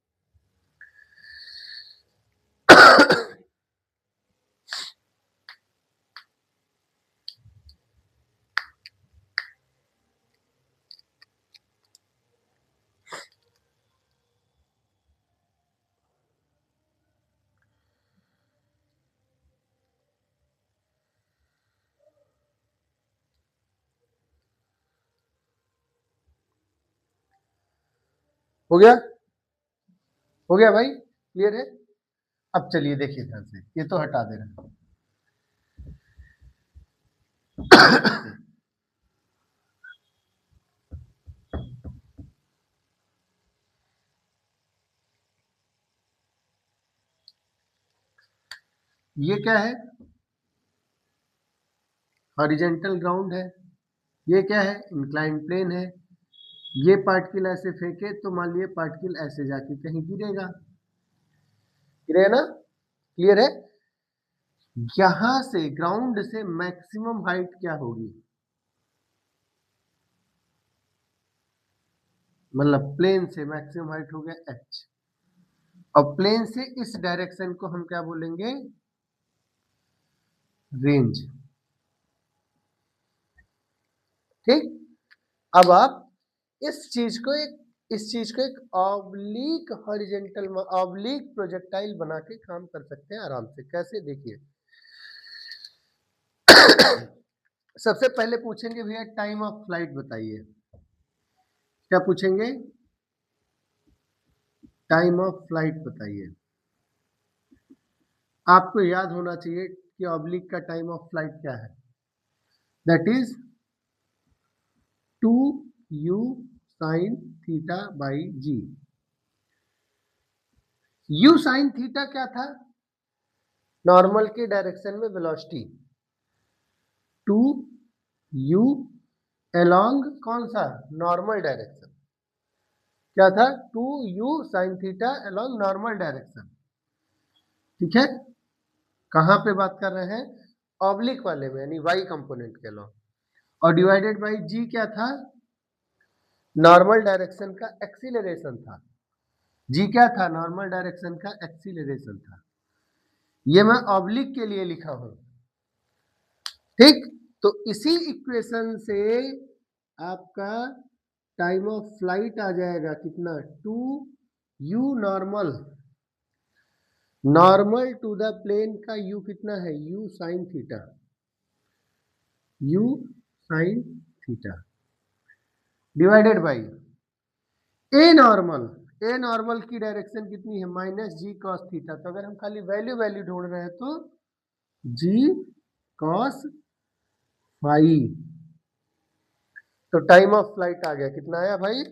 हो गया? हो गया भाई? क्लियर है? अब चलिए देखिए ध्यान से, ये तो हटा दे रहा हूं। ये क्या है? हॉरिजॉन्टल ग्राउंड है। ये क्या है? इंक्लाइन प्लेन है। ये पार्टिकल ऐसे फेंके तो मान लीजिए पार्टिकल ऐसे जाके कहीं गिरेगा, गिरेगा ना? क्लियर है? यहां से ग्राउंड से मैक्सिमम हाइट क्या होगी? मतलब प्लेन से मैक्सिमम हाइट हो गया h, और प्लेन से इस डायरेक्शन को हम क्या बोलेंगे? रेंज। ठीक? अब आप इस चीज को एक ऑब्लिक हॉरिजॉन्टल ऑब्लिक प्रोजेक्टाइल बना के काम कर सकते हैं आराम से। कैसे? देखिए सबसे पहले पूछेंगे भैया टाइम ऑफ फ्लाइट बताइए। क्या पूछेंगे? टाइम ऑफ फ्लाइट बताइए। आपको याद होना चाहिए कि ऑब्लिक का टाइम ऑफ फ्लाइट क्या है, that is 2u sin theta by g. u sin theta क्या था? नॉर्मल के डायरेक्शन में वेलोसिटी, 2u अलोंग कौन सा? Normal direction. क्या था? 2u sin theta along normal direction. ठीक है, कहां पे बात कर रहे हैं? ऑब्लिक वाले में, यानी y कंपोनेंट के अलोंग। और डिवाइडेड बाई g क्या था? नॉर्मल डायरेक्शन का एक्सीलरेशन था। जी क्या था? नॉर्मल डायरेक्शन का एक्सीलरेशन था। ये मैं ऑब्लिक के लिए लिखा हूं। ठीक, तो इसी इक्वेशन से आपका टाइम ऑफ फ्लाइट आ जाएगा कितना? 2u normal, normal to the plane का u कितना है? u sine theta, u sine theta divided by a normal. A normal की डायरेक्शन कितनी है? Minus g cos theta. तो अगर हम खाली वैल्यू वैल्यू ढूंढ रहे हैं तो जी कॉस फाई। तो टाइम ऑफ फ्लाइट आ गया, कितना आया भाई?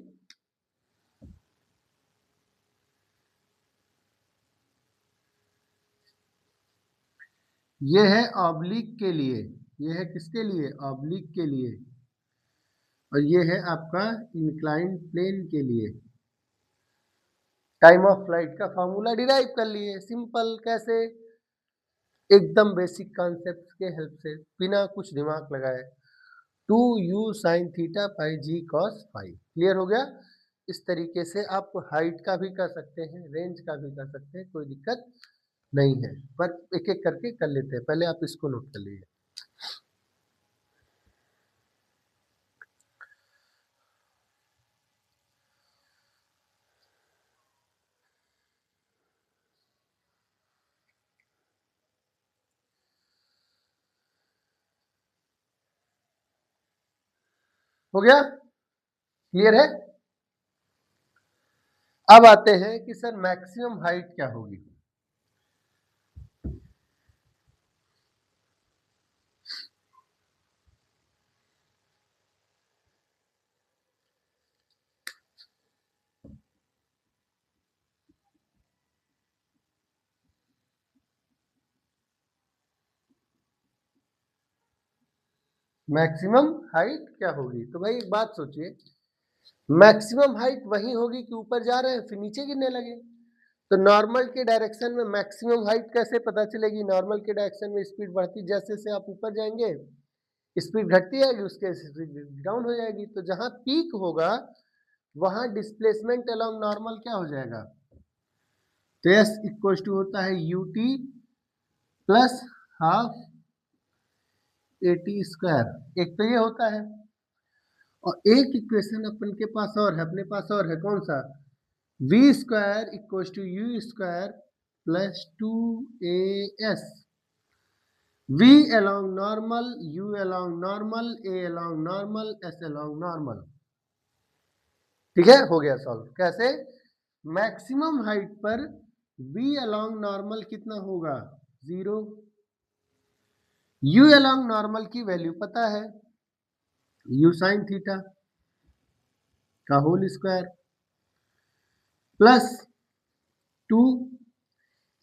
ये है ऑब्लिक के लिए, ये है किसके लिए? ऑब्लिक के लिए। और ये है आपका इंक्लाइंड प्लेन के लिए। टाइम ऑफ फ्लाइट का फॉर्मूला डिराइव कर लिए, सिंपल। कैसे? एकदम बेसिक कॉन्सेप्ट के हेल्प से, बिना कुछ दिमाग लगाए। 2u sin थीटा पाई जी कॉस फाई। क्लियर हो गया? इस तरीके से आप हाइट का भी कर सकते हैं, रेंज का भी कर सकते हैं, कोई दिक्कत नहीं है। पर एक एक करके कर लेते हैं, पहले आप इसको नोट कर लीजिए। हो गया? क्लियर है? अब आते हैं कि सर मैक्सिमम हाइट क्या होगी। मैक्सिमम हाइट क्या होगी? तो भाई एक बात सोचिए, मैक्सिमम हाइट वही होगी कि ऊपर जा रहे हैं फिर नीचे गिरने लगे। तो नॉर्मल के डायरेक्शन में मैक्सिमम हाइट कैसे पता चलेगी? नॉर्मल के डायरेक्शन में स्पीड बढ़ती, जैसे जैसे आप ऊपर जाएंगे स्पीड घटती जाएगी, उसके स्पीड डाउन हो जाएगी। तो जहां पीक होगा वहां डिस्प्लेसमेंट अलोंग नॉर्मल क्या हो जाएगा? तो एस इक्वल टू होता है you t plus half a t square. एक तो ये होता है, और एक इक्वेशन अपन के पास और है, अपने पास और है, कौन सा? V square equal to u square plus 2as। v along normal, u along normal, a along normal, s along normal। ठीक है, हो गया सॉल्व। कैसे? मैक्सिमम हाइट पर v along normal कितना होगा? 0। u along normal की वैल्यू पता है, u sin थीटा का whole square plus 2।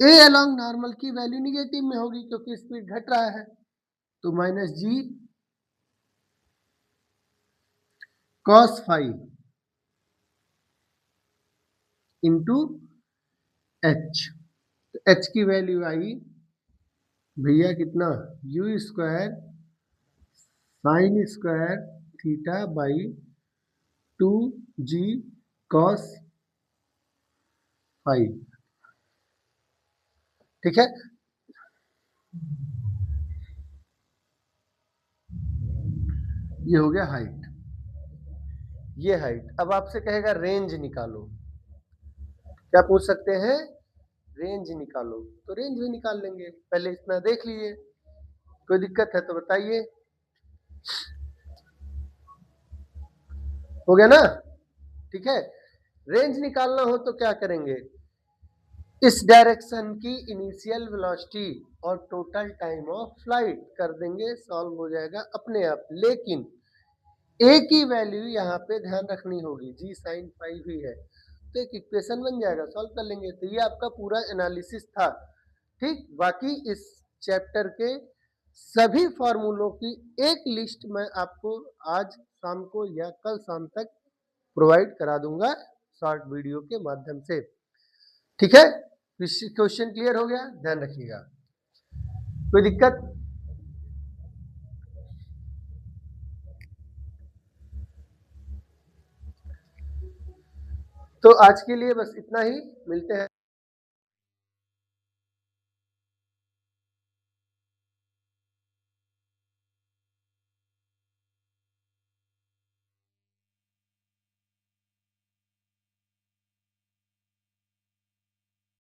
a along normal की वैल्यू निगेटिव में होगी क्योंकि स्पीड घट रहा है, तो minus g cos five into h. तो एच की वैल्यू आई भैया कितना? U square sine square theta by 2g cos five. ठीक है, ये हो गया हाइट, ये हाइट। अब आपसे कहेगा रेंज निकालो, क्या पूछ सकते हैं? रेंज निकालो। तो रेंज भी निकाल लेंगे, पहले इतना देख लीजिए। कोई दिक्कत है तो बताइए। हो गया ना? ठीक है। रेंज निकालना हो तो क्या करेंगे, इस डायरेक्शन की इनिशियल वेलोसिटी और टोटल टाइम ऑफ फ्लाइट कर देंगे, सॉल्व हो जाएगा अपने आप। लेकिन ए की वैल्यू यहाँ पे ध्यान रखनी होगी, जी साइन 5 ही है, तो एक इक्वेशन बन जाएगा, सॉल्व कर लेंगे। तो ये आपका पूरा एनालिसिस था, ठीक। बाकी इस चैप्टर के सभी फॉर्मूलों की एक लिस्ट मैं आपको आज शाम को या कल शाम तक प्रोवाइड करा दूंगा शॉर्ट वीडियो के माध्यम से, ठीक है। क्वेश्चन क्लियर हो गया, ध्यान रखिएगा, कोई दिक्कत? तो आज के लिए बस इतना ही, मिलते हैं।